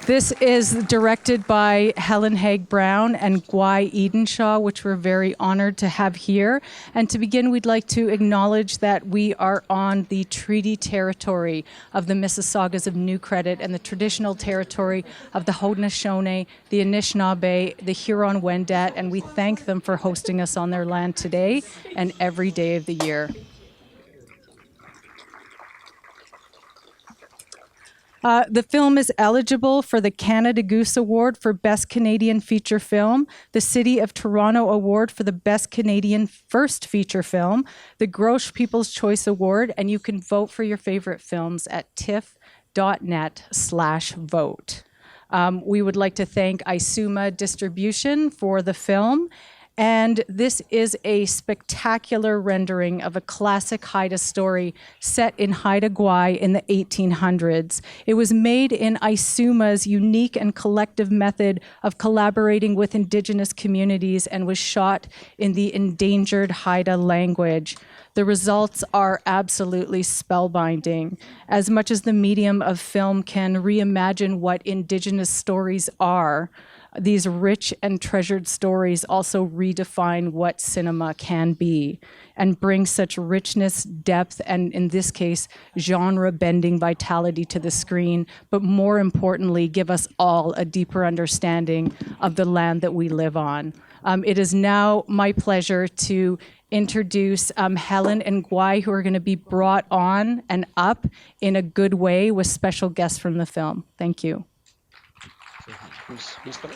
This is directed by Helen Haig-Brown and Gaagiiid, which we're very honored to have here. And to begin, we'd like to acknowledge that we are on the treaty territory of the Mississaugas of New Credit and the traditional territory of the Haudenosaunee, the Anishinaabe, the Huron-Wendat, and we thank them for hosting us on their land today and every day of the year. The film is eligible for the Canada Goose Award for Best Canadian Feature Film, the City of Toronto Award for the Best Canadian First Feature Film, the Grosh People's Choice Award, and you can vote for your favorite films at tiff.net/vote. We would like to thank Isuma Distribution for the film. And this is a spectacular rendering of a classic Haida story set in Haida Gwaii in the 1800s. It was made in Isuma's unique and collective method of collaborating with Indigenous communities and was shot in the endangered Haida language. The results are absolutely spellbinding. As much as the medium of film can reimagine what Indigenous stories are, these rich and treasured stories also redefine what cinema can be and bring such richness, depth, and in this case, genre-bending vitality to the screen, but more importantly, give us all a deeper understanding of the land that we live on. It is now my pleasure to introduce Helen and Gwaii, who are going to be brought on and up in a good way with special guests from the film. Thank you. Who's coming?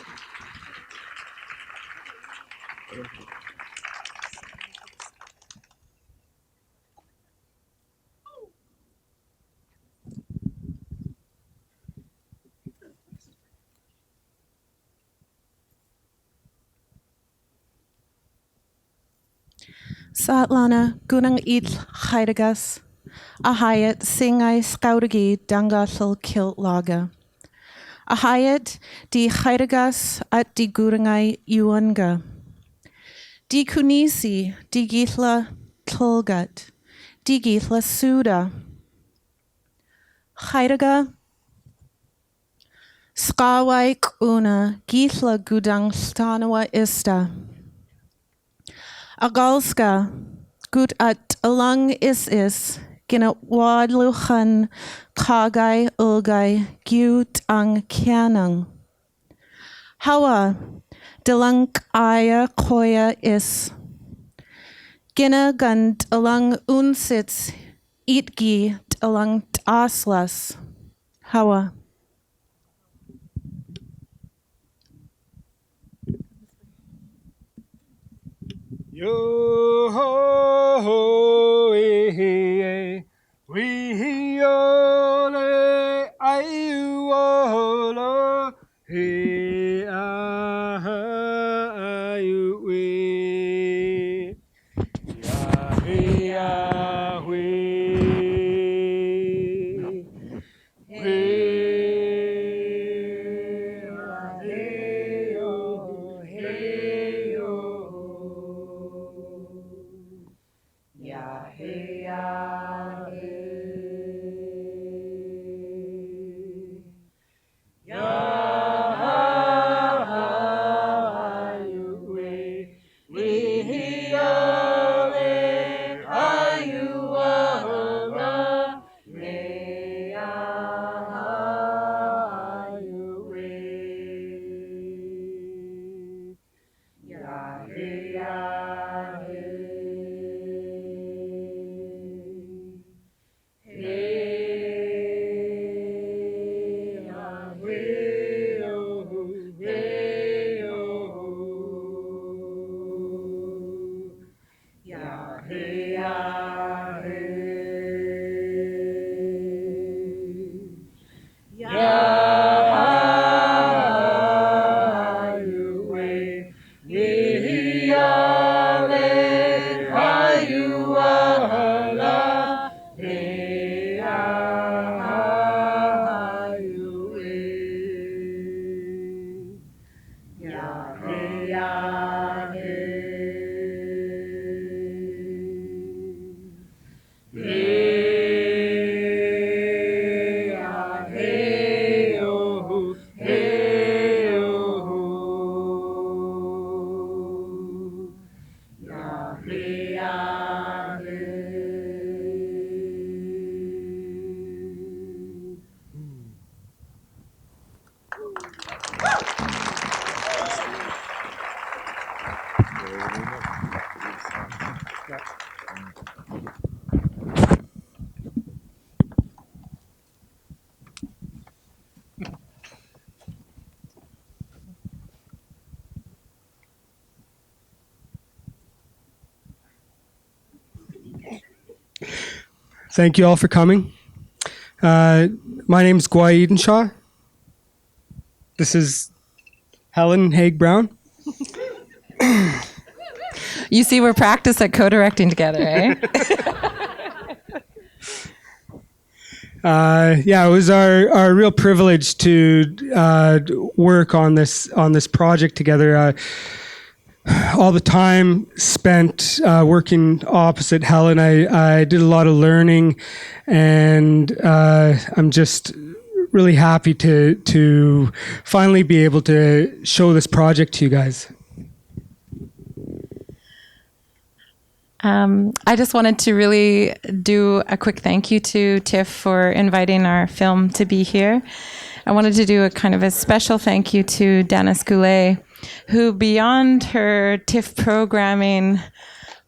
Satlana gunang il Gaagiigas, ahayat singai Gaagiid dangathal kilt laga. Ahayat di Gaagiigas at di gurangai yuanga. Di kunisi di githla tulgat, di githla suda. Gaagiiga skawai kuna githla gudang stanawa ista. Agalska gut at alang is gina wadluchan kagai ulgai gyut ang kianang. Hawa delang aya koya is. Gina gand alang unsits itgi alang aslas. Hawa. Yo ho ho we yo le ayu lo he ayu we ya we Thank you all for coming. My name is Gaagiixiid. This is Helen Haig-Brown. You see, we're practiced at co-directing together, eh? Yeah, it was our real privilege to work on this project together. All the time spent working opposite Helen, I did a lot of learning, and I'm just really happy to finally be able to show this project to you guys. I just wanted to really do a quick thank you to TIFF for inviting our film to be here. I wanted to do a kind of a special thank you to Dennis Goulet, who beyond her TIFF programming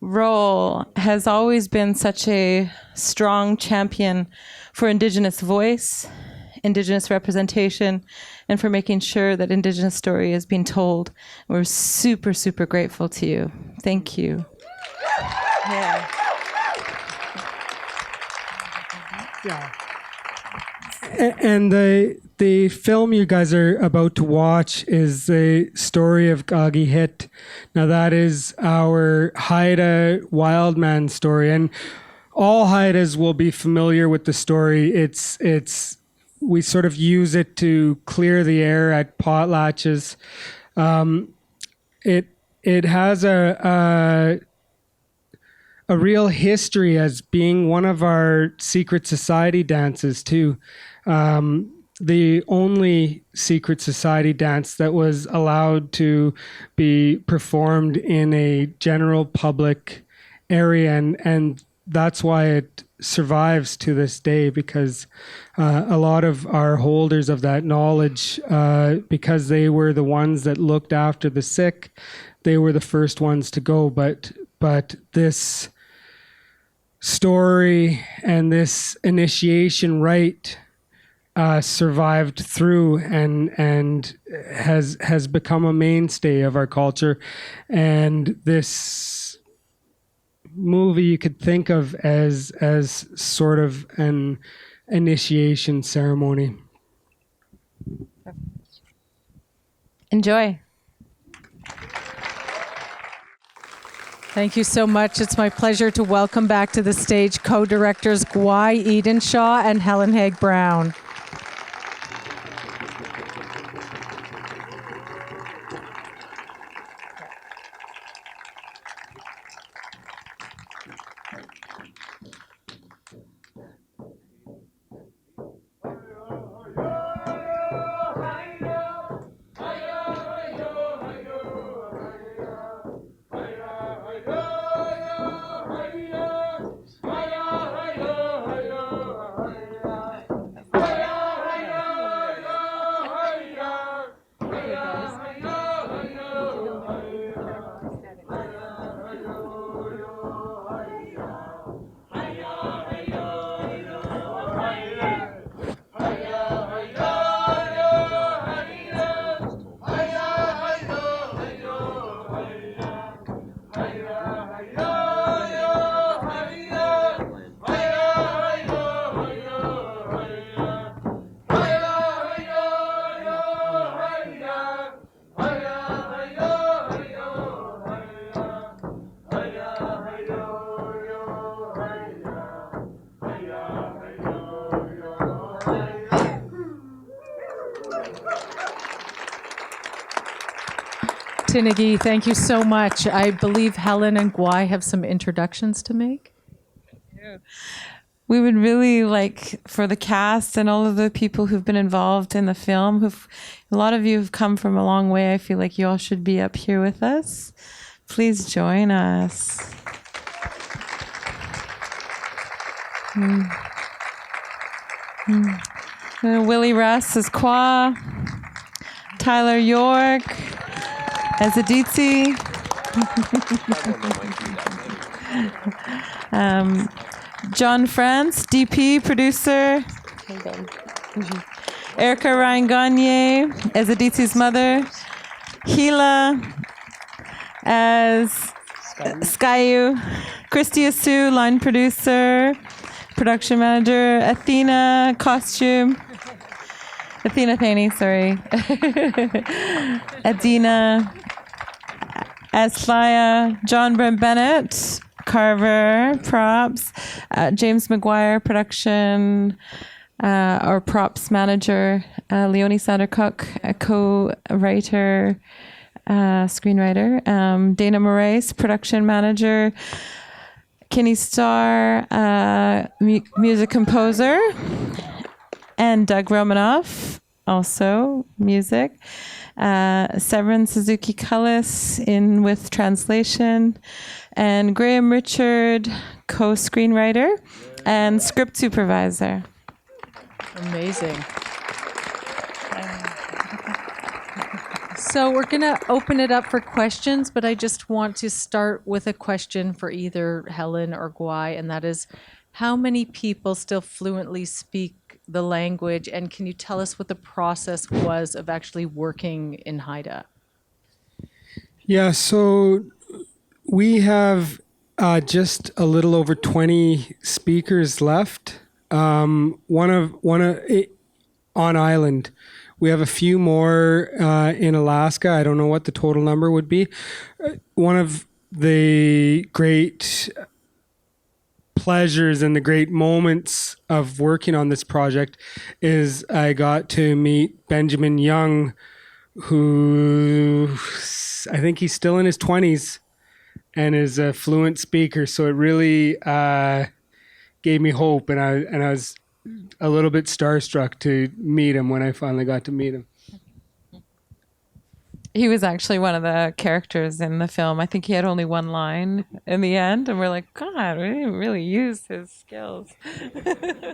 role has always been such a strong champion for Indigenous voice, Indigenous representation, and for making sure that Indigenous story is being told. We're super, super grateful to you. Thank you. Yeah. Yeah. And the film you guys are about to watch is the story of Gaagiixiid. Now that is our Haida Wildman story, and all Haidas will be familiar with the story. We sort of use it to clear the air at potlatches. It has a real history as being one of our secret society dances too. The only secret society dance that was allowed to be performed in a general public area, and that's why it survives to this day, because a lot of our holders of that knowledge, because they were the ones that looked after the sick, they were the first ones to go. But this story and this initiation rite survived through and has become a mainstay of our culture. And this movie you could think of as sort of an initiation ceremony. Enjoy. Thank you so much. It's my pleasure to welcome back to the stage co-directors Gaagiixiid and Helen Haig-Brown. Tinigi, thank you so much. I believe Helen and Gwaii have some introductions to make. We would really like for the cast and all of the people who've been involved in the film, a lot of you have come from a long way. I feel like you all should be up here with us. Please join us. Willie Russ as Kwa, Tyler York as Aditsi, John France, DP, producer, Erica Ryan Gagne as Aditsi's mother, Gila as Skyu, Christy Asu, line producer, production manager. Athena, costume. Athena Thaney, sorry. Adina, Aslaya, John Brent Bennett, Carver, props. James McGuire, production or props manager. Leonie Sandercook, a co-writer, screenwriter. Dana Moraes, production manager. Kenny Starr, music composer. And Doug Romanoff, also music. Severin Suzuki Cullis in with translation. And Graham Richard, co-screenwriter and script supervisor. Amazing. So we're going to open it up for questions, but I just want to start with a question for either Helen or Gwaii, and that is, how many people still fluently speak the language, and can you tell us what the process was of actually working in Haida? Yeah, so we have just a little over 20 speakers left. On island. We have a few more in Alaska. I don't know what the total number would be. One of the great pleasures and the great moments of working on this project is I got to meet Benjamin Young, who I think he's still in his 20s and is a fluent speaker. So it really gave me hope, and I was a little bit starstruck to meet him when I finally got to meet him. He was actually one of the characters in the film. I think he had only one line in the end, and we're like, God, we didn't really use his skills.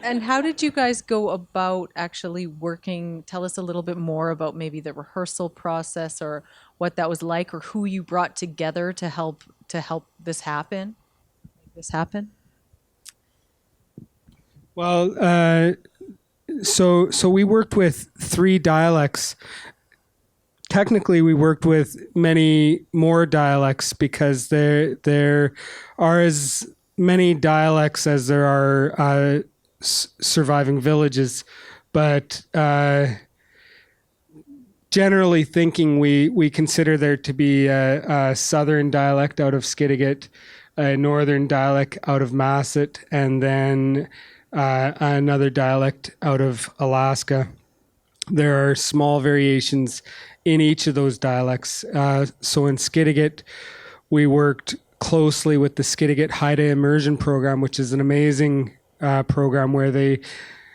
And how did you guys go about actually working? Tell us a little bit more about maybe the rehearsal process, or what that was like, or who you brought together to help this happen. Well, so we worked with 3 dialects. Technically, we worked with many more dialects because there are as many dialects as there are surviving villages. But generally thinking, we consider there to be a southern dialect out of Skidegate, a northern dialect out of Masset, and then another dialect out of Alaska. There are small variations in each of those dialects. So in Skidegate, we worked closely with the Skidegate Haida Immersion Program, which is an amazing program where they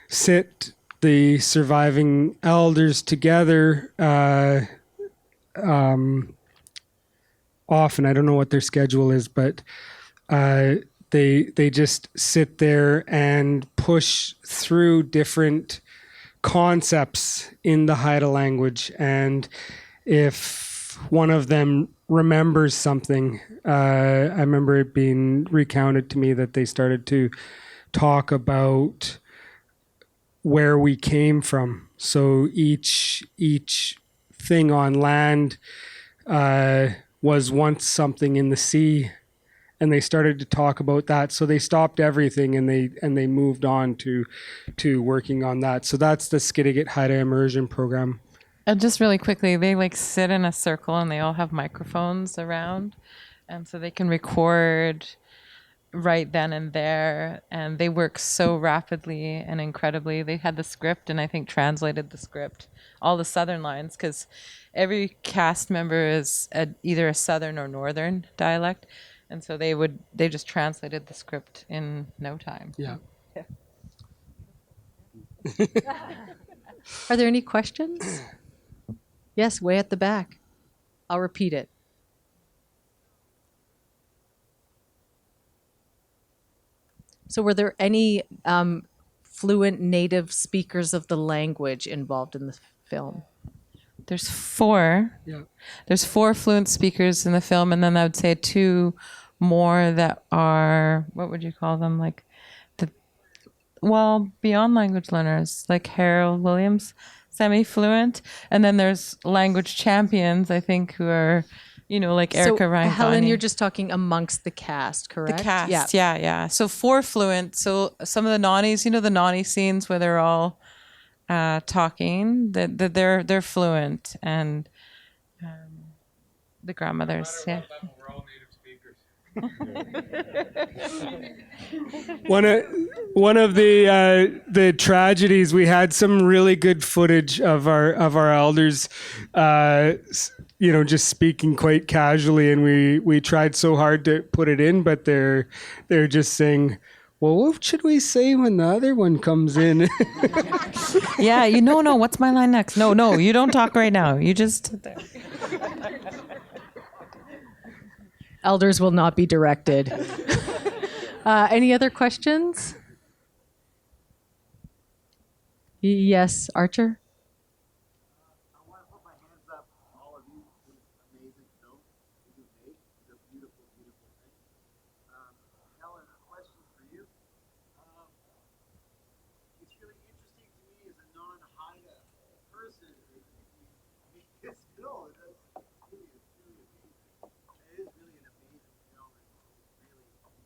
sit the surviving elders together often. I don't know what their schedule is, but they just sit there and push through different concepts in the Haida language. And if one of them remembers something, I remember it being recounted to me that they started to talk about where we came from. So each thing on land was once something in the sea, and they started to talk about that. So they stopped everything and they moved on to working on that. So that's the Skidegate Haida Immersion Program. And just really quickly, they like sit in a circle and they all have microphones around, and so they can record right then and there, and they work so rapidly and incredibly. They had the script, and I think translated the script, all the southern lines, because every cast member is either a southern or northern dialect, and so they just translated the script in no time. Yeah. Are there any questions? Yes, way at the back. I'll repeat it. So were there any fluent native speakers of the language involved in the film? There's 4. Yeah. There's 4 fluent speakers in the film, and then I would say 2 more that are, what would you call them? Like beyond language learners, like Harold Williams, semi-fluent. And then there's language champions, I think, who are like So, Erica Ryan. Helen, you're just talking amongst the cast, correct? The cast, yeah. So 4 fluent. So some of the nannies, the nanny scenes where they're all talking, that they're fluent, and the grandmothers, yeah. We're all native speakers. One of the tragedies, we had some really good footage of our elders, just speaking quite casually, and we tried so hard to put it in, but they're just saying, well, what should we say when the other one comes in? Yeah, no, what's my line next? No, you don't talk right now. You just sit there. Elders will not be directed. Any other questions? Yes, Archer? I want to put my hands up, all of you, for this amazing film that you made. It's a beautiful, beautiful thing. Helen, a question for you. It's really interesting to me as a non-Haida person that you make this film. It's really amazing. It is really an amazing film, and it's really just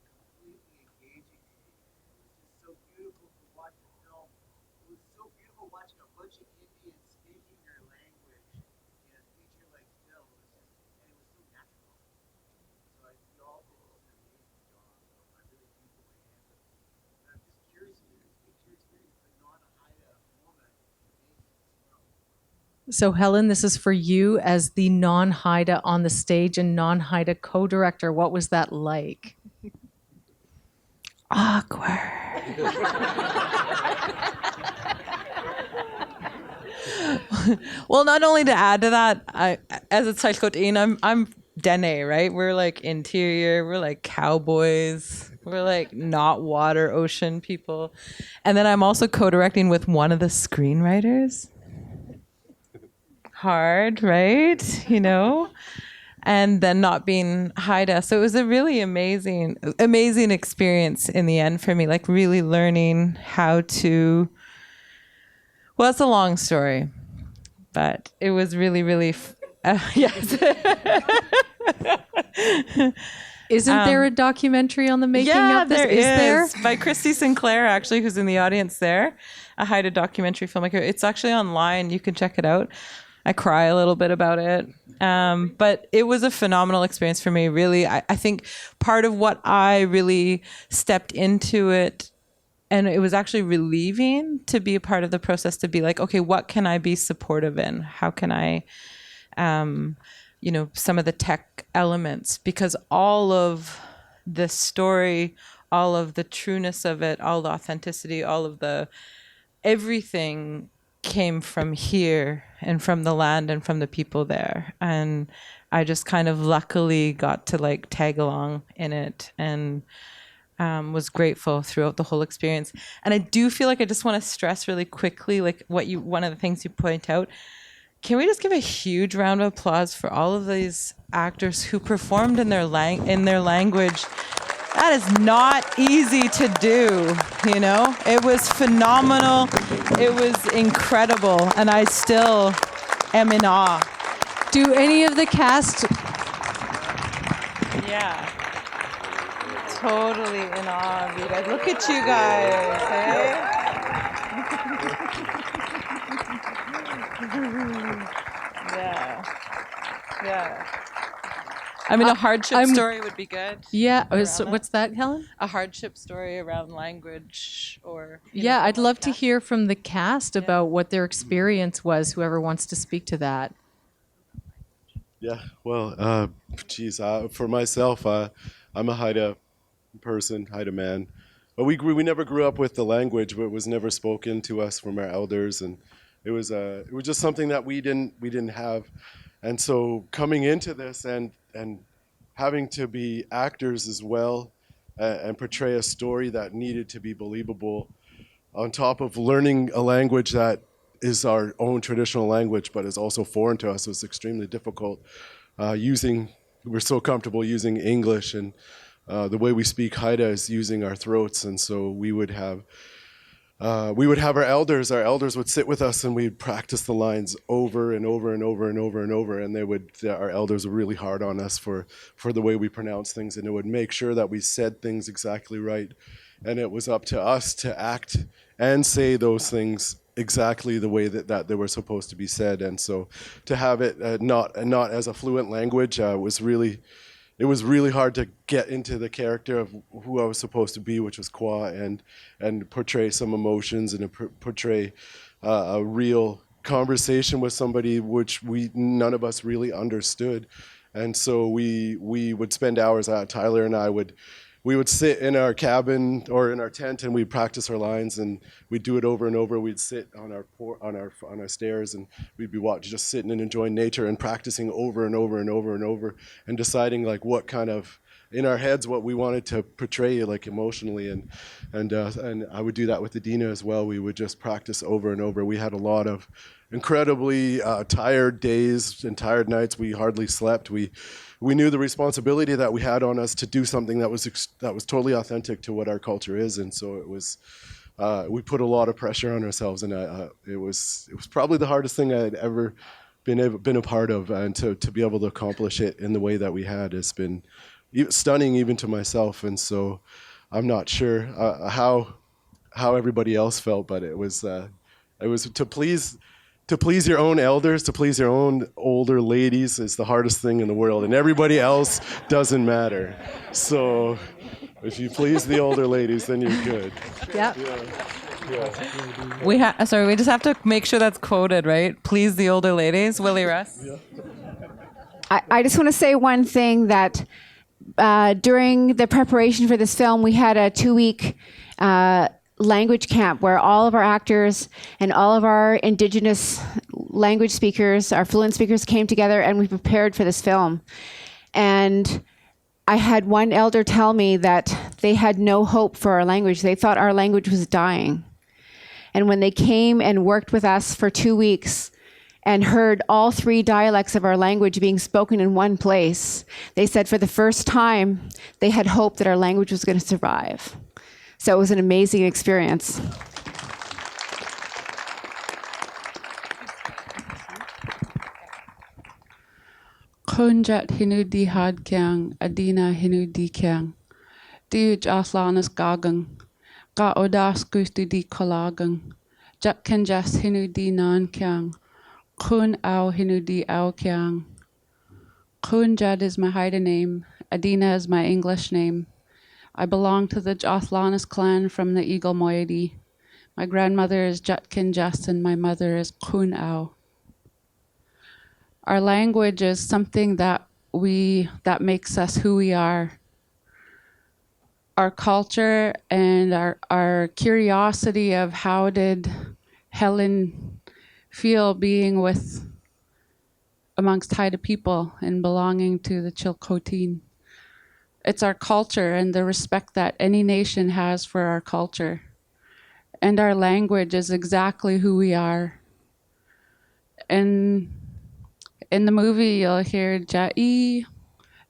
completely engaging me. It was just so beautiful to watch the film. It was so beautiful watching a bunch of Indians speaking their language in a feature-length film. It was so natural. So you all did just an amazing job. So I really do put my hands up. And I'm just curious to speak to your experience as a non-Haida woman making this film. So, Helen, this is for you as the non-Haida on the stage and non-Haida co-director. What was that like? Awkward. Well, not only to add to that, as a Tsailkotin, I'm Dene, right? We're like interior, we're like cowboys, we're like not water, ocean people. And then I'm also co-directing with one of the screenwriters. Hard, right? And then not being Haida. So it was a really amazing experience in the end for me, like really learning how to, well, it's a long story, but it was really, really, yes. Isn't there a documentary on the making of this? There Is there? by Christy Sinclair, actually, who's in the audience there, a Haida documentary filmmaker. It's actually online. You can check it out. I cry a little bit about it. But it was a phenomenal experience for me, really. I think part of what I really stepped into it, and it was actually relieving to be a part of the process, to be like, okay, what can I be supportive in? How can I, some of the tech elements, because all of the story, all of the trueness of it, all the authenticity, all of the everything came from here and from the land and from the people there. And I just kind of luckily got to like tag along in it, and was grateful throughout the whole experience. And I do feel like I just want to stress really quickly, like one of the things you point out, can we just give a huge round of applause for all of these actors who performed in their language? That is not easy to do, It was phenomenal. It was incredible. And I still am in awe. Do any of the cast? Yeah. Totally in awe of you guys. Look at you guys, Yeah. I mean, a hardship story would be good. Yeah. So what's that, Helen? A hardship story around language, or yeah, I'd love to hear from the cast about what their experience was. Whoever wants to speak to that. Yeah. Well, for myself, I'm a Haida person, Haida man. But we never grew up with the language, but it was never spoken to us from our elders, and it was just something that we didn't have. And so coming into this and having to be actors as well, and portray a story that needed to be believable, on top of learning a language that is our own traditional language but is also foreign to us, was extremely difficult. We're so comfortable using English, and the way we speak Haida is using our throats, and so we would have we would have our elders would sit with us, and we'd practice the lines over and over and over and over and over, and our elders were really hard on us for the way we pronounce things, and it would make sure that we said things exactly right, and it was up to us to act and say those things exactly the way that they were supposed to be said. And so to have it not as a fluent language it was really hard to get into the character of who I was supposed to be, which was Kwa, and portray some emotions and portray a real conversation with somebody which none of us really understood. And so we would spend hours, Tyler and I we would sit in our cabin or in our tent, and we'd practice our lines, and we'd do it over and over. We'd sit on our stairs, and we'd be just sitting and enjoying nature and practicing over and over and over and over, and deciding like what kind of in our heads what we wanted to portray like emotionally, and I would do that with Adina as well. We would just practice over and over. We had a lot of incredibly tired days and tired nights. We hardly slept. We knew the responsibility that we had on us to do something that was totally authentic to what our culture is, and so it was. We put a lot of pressure on ourselves, and it was probably the hardest thing I had ever been a part of, and to be able to accomplish it in the way that we had has been stunning even to myself. And so I'm not sure how everybody else felt, but it was to please your own elders, to please your own older ladies is the hardest thing in the world, and everybody else doesn't matter. So if you please the older ladies, then you're good. Yep. We just have to make sure that's quoted, right? Please the older ladies. Willie Russ. I just want to say one thing, that during the preparation for this film, we had a 2-week language camp where all of our actors and all of our Indigenous language speakers, our fluent speakers, came together, and we prepared for this film. And I had one elder tell me that they had no hope for our language. They thought our language was dying. And when they came and worked with us for 2 weeks and heard all 3 dialects of our language being spoken in one place, they said for the first time they had hope that our language was going to survive. So it was an amazing experience. Kunjat hinu di had kyang, Adina hinu di kyang. Diuj aslanas gagang, ga odas gustu di kolagang. Jat kenjas hinu di nan kyang, kun au hinu di au kyang. Kunjat is my Haida name, Adina is my English name. I belong to the Jathlanis clan from the Eagle Moiety. My grandmother is Jutkin Just, and my mother is Kun Au. Our language is something that makes us who we are. Our culture and our curiosity of how did Helen feel being amongst Haida people and belonging to the Chilcotin. It's our culture and the respect that any nation has for our culture. And our language is exactly who we are. And in the movie, you'll hear Ja'i.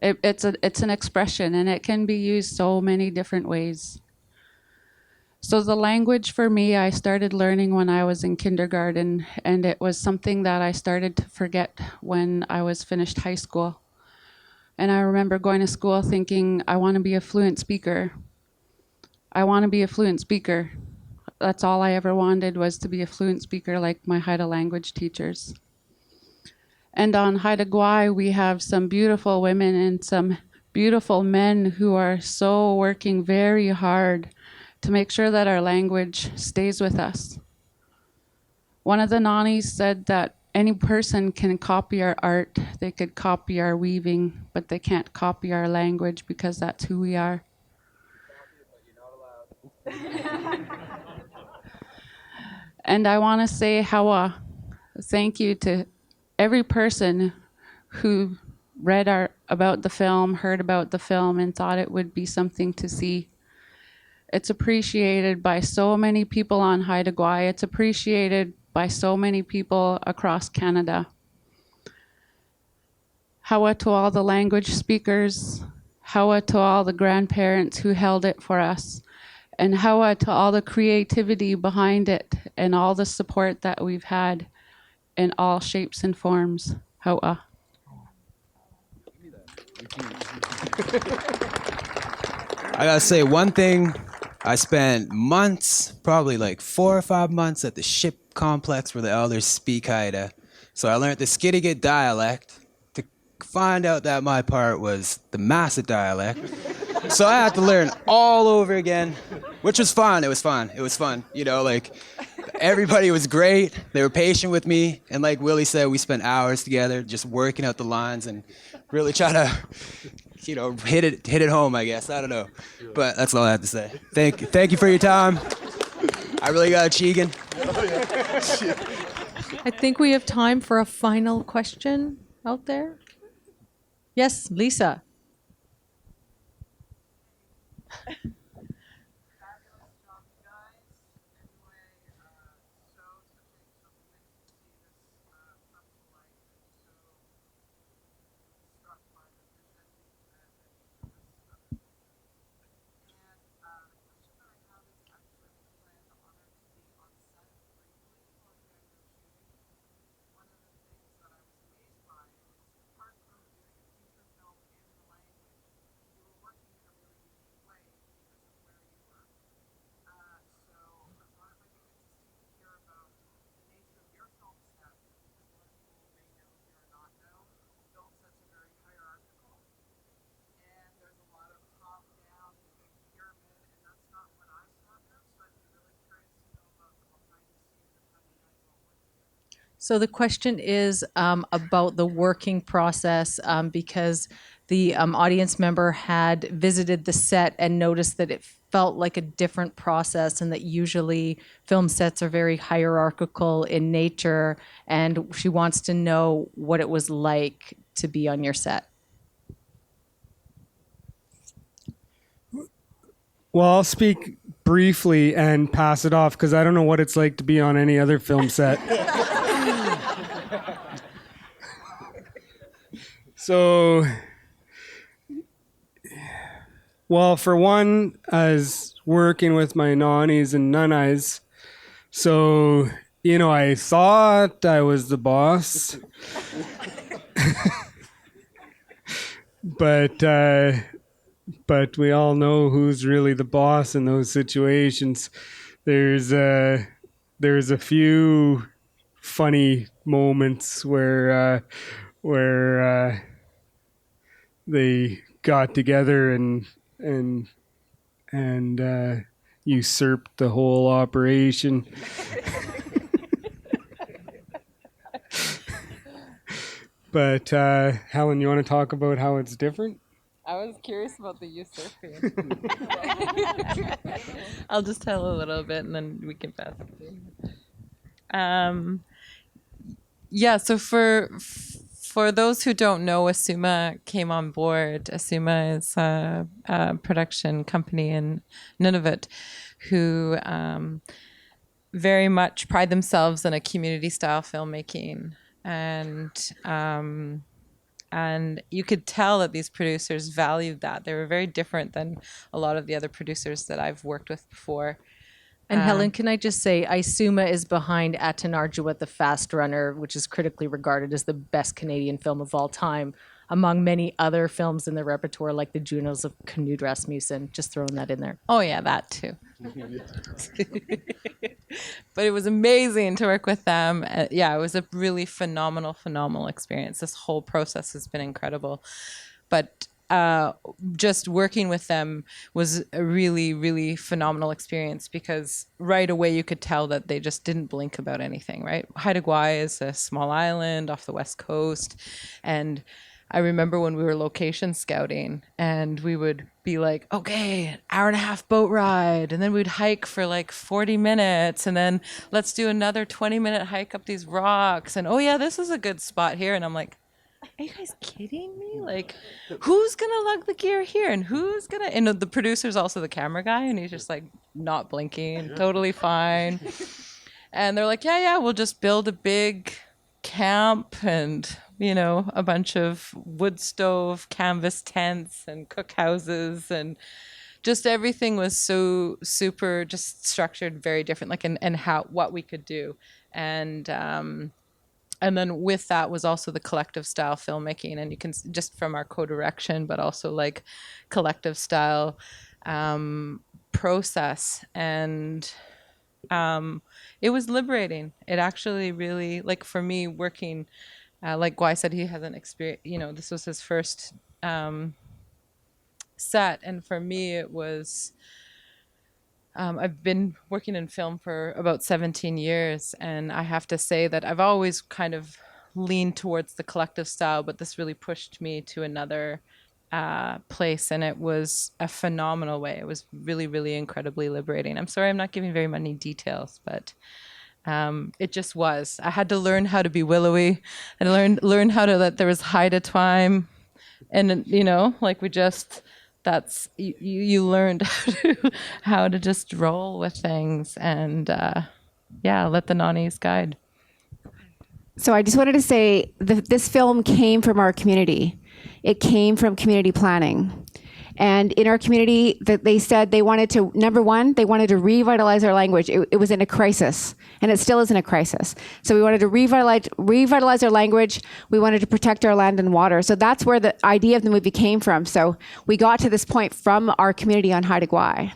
It's an expression, and it can be used so many different ways. So the language for me, I started learning when I was in kindergarten, and it was something that I started to forget when I was finished high school. And I remember going to school thinking, I want to be a fluent speaker. I want to be a fluent speaker. That's all I ever wanted, was to be a fluent speaker like my Haida language teachers. And on Haida Gwaii, we have some beautiful women and some beautiful men who are so working very hard to make sure that our language stays with us. One of the nannies said that any person can copy our art, they could copy our weaving, but they can't copy our language because that's who we are. And I want to say Hawa, thank you to every person who read about the film, heard about the film, and thought it would be something to see. It's appreciated by so many people on Haida Gwaii. It's appreciated by so many people across Canada. Hawa to all the language speakers, Hawa to all the grandparents who held it for us, and Hawa to all the creativity behind it and all the support that we've had in all shapes and forms. Hawa. I gotta say one thing. I spent months, probably like 4 or 5 months at the ship complex where the elders speak Haida. So I learned the Gaagiixiid dialect to find out that my part was the Massa dialect. So I had to learn all over again, which was fun. It was fun. It was fun. You know, like everybody was great. They were patient with me. And like Willie said, we spent hours together just working out the lines and really trying to, you know, hit it home, I guess. I don't know. But that's all I have to say. Thank you for your time. I really got a Cheegan. I think we have time for a final question out there. Yes, Lisa. So the question is about the working process because the audience member had visited the set and noticed that it felt like a different process and that usually film sets are very hierarchical in nature, and she wants to know what it was like to be on your set. Well, I'll speak briefly and pass it off because I don't know what it's like to be on any other film set. So, well, for one, I was working with my nannies and nunnies. So, you know, I thought I was the boss. But we all know who's really the boss in those situations. There's a few funny moments where they got together and usurped the whole operation. But Helen, you want to talk about how it's different? I was curious about the usurping. I'll just tell a little bit and then we can pass it. Yeah, so for those who don't know, Asuma came on board. Asuma is a production company in Nunavut who very much pride themselves in a community-style filmmaking. And you could tell that these producers valued that. They were very different than a lot of the other producers that I've worked with before. And Helen, can I just say, Isuma is behind Atanarjuat, the Fast Runner, which is critically regarded as the best Canadian film of all time, among many other films in the repertoire, like The Junos of Knud Rasmussen. Just throwing that in there. Oh yeah, that too. But it was amazing to work with them. Yeah, it was a really phenomenal experience. This whole process has been incredible. But just working with them was a really phenomenal experience because right away you could tell that they just didn't blink about anything, right? Haida Gwaii is a small island off the west coast, and I remember when we were location scouting and we would be like, okay, hour and a half boat ride. And then we'd hike for like 40 minutes. And then let's do another 20-minute hike up these rocks. And oh yeah, this is a good spot here. And I'm like, are you guys kidding me? Like, who's going to lug the gear here? And who's going to, and the producer's also the camera guy. And he's just like not blinking, totally fine. And they're like, yeah, we'll just build a big camp and, you know, a bunch of wood stove canvas tents and cookhouses and just everything was so super just structured very different, like and how what we could do. And then with that was also the collective style filmmaking, and you can just from our co-direction, but also like collective style process. And it was liberating. It actually really, like for me working, like Gwaii said, he hasn't experienced, this was his first set. And for me, it was, I've been working in film for about 17 years, and I have to say that I've always kind of leaned towards the collective style, but this really pushed me to another place, and it was a phenomenal way. It was really, really incredibly liberating. I'm sorry I'm not giving very many details, but it just was. I had to learn how to be willowy, and learn how to let there was Haida Gwaii, and like we just. That's you learned how to just roll with things and let the nannies guide. So I just wanted to say this film came from our community. It came from community planning. And in our community, they said they wanted to, number one, they wanted to revitalize our language. It was in a crisis, and it still is in a crisis. So we wanted to revitalize our language. We wanted to protect our land and water. So that's where the idea of the movie came from. So we got to this point from our community on Haida Gwaii.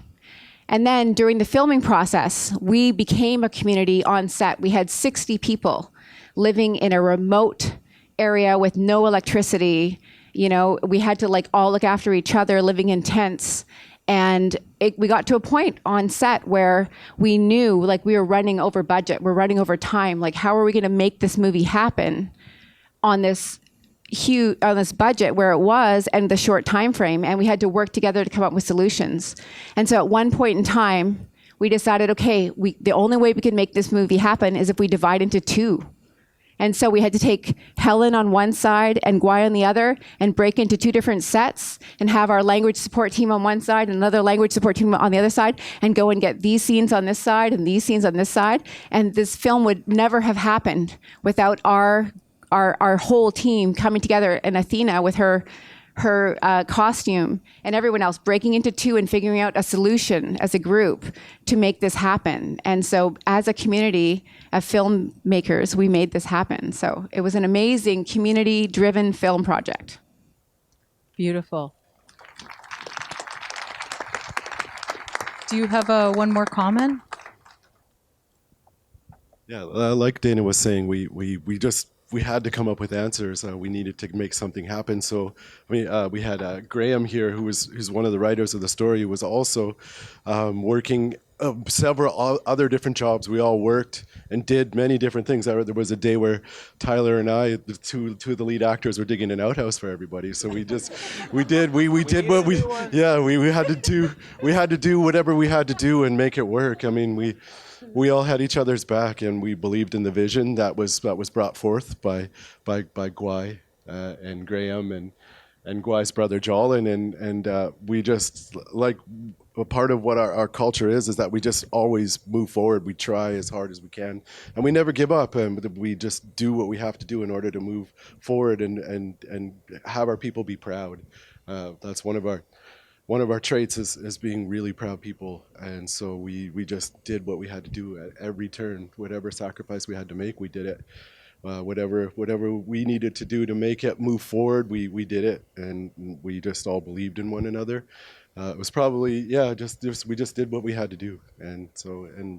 And then during the filming process, we became a community on set. We had 60 people living in a remote area with no electricity. We had to all look after each other, living in tents. And we got to a point on set where we knew we were running over budget. We're running over time. How are we going to make this movie happen on this budget where it was and the short time frame? And we had to work together to come up with solutions. And so at one point in time, we decided, okay, the only way we can make this movie happen is if we divide into two. And so we had to take Helen on one side and Gwaii on the other and break into two different sets and have our language support team on one side and another language support team on the other side and go and get these scenes on this side and these scenes on this side. And this film would never have happened without our whole team coming together, and Athena with her costume and everyone else breaking into two and figuring out a solution as a group to make this happen. And so as a community of filmmakers, we made this happen. So it was an amazing community-driven film project. Beautiful. Do you have one more comment? Yeah, like Dana was saying, we had to come up with answers. We needed to make something happen. So we had Graham here, who's one of the writers of the story, who was also working several other different jobs. We all worked and did many different things. There was a day where Tyler and I, the two of the lead actors, were digging an outhouse for everybody. So we did what we had to do whatever we had to do and make it work. I mean, we all had each other's back, and we believed in the vision that was brought forth by Gwaii and Graham and Gwai's brother Jolin, and we just a part of what our culture is that we just always move forward. We try as hard as we can, and we never give up. And we just do what we have to do in order to move forward and have our people be proud. That's one of our traits is being really proud people. And so we just did what we had to do at every turn. Whatever sacrifice we had to make, we did it. Whatever we needed to do to make it move forward, we did it. And we just all believed in one another. It was probably, we just did what we had to do. And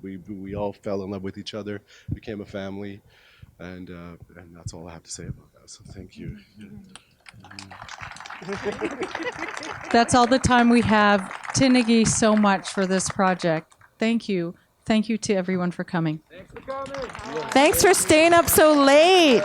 we all fell in love with each other, became a family. And that's all I have to say about that. So thank you. That's all the time we have. Tinigi so much for this project. Thank you. Thank you to everyone for coming. Thanks for staying up so late.